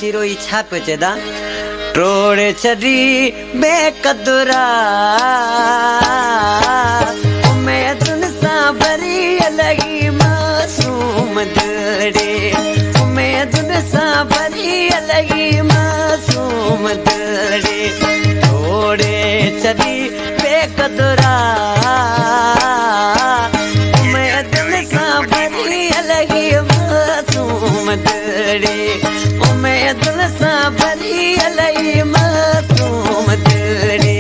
चिरो इच्छा पचेदा टोड़े छड़ी बेकदुरा मैं तुनसा भरी अलगी मासूम दड़े मैं तुनसा भरी अलगी मासूम दड़े टोड़े छड़ी बेकदुरा मैं तुनसा भरी अलगी मासूम दड़े मैं तुलसा भरी अलई मासूम दड़े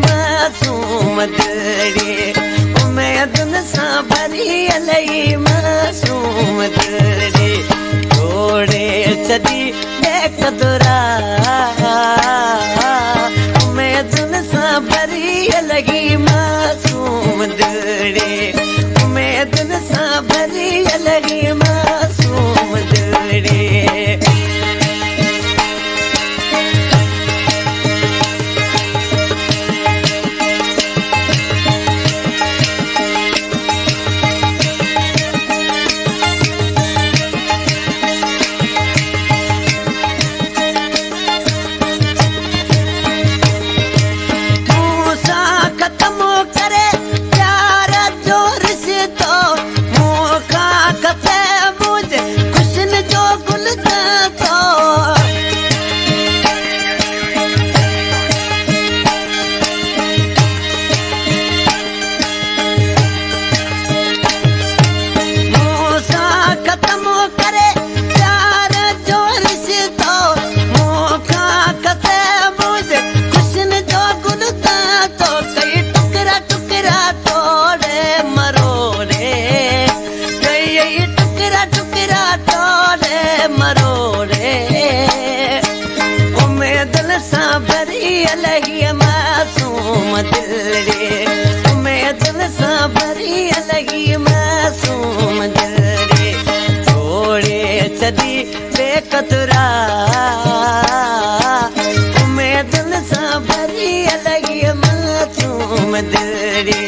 मासूम दड़े मैं तुनसा भरी अलई मासूम दड़े टोड़े छड़ी बेकदुरा मैं तुनसा भरी अलगी मासूम दड़े मैं तुनसा भरी अलगी मासूम दड़े अलगी मासूम दड़े मैं तुलसा भरी अलगी मासूम दड़े टोड़े छड़ी बेकदुरा मैं तुलसा भरी अलगी मासूम दड़े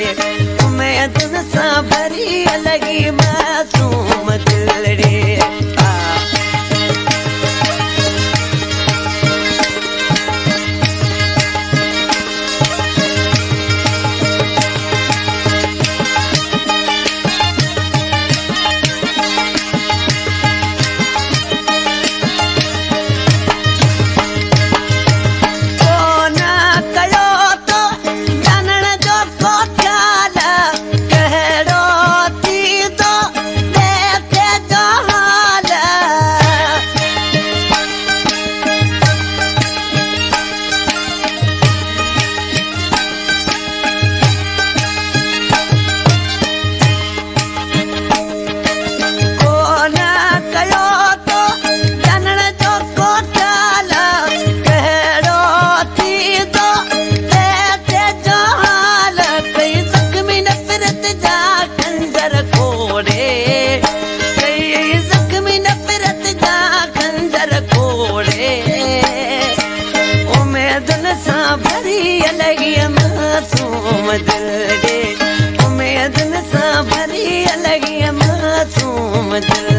मैं तुलसा भरी अलगी मासूम दड़े मासूम दड़े मैं तुनसा भरी अलगी मासूम दड़े।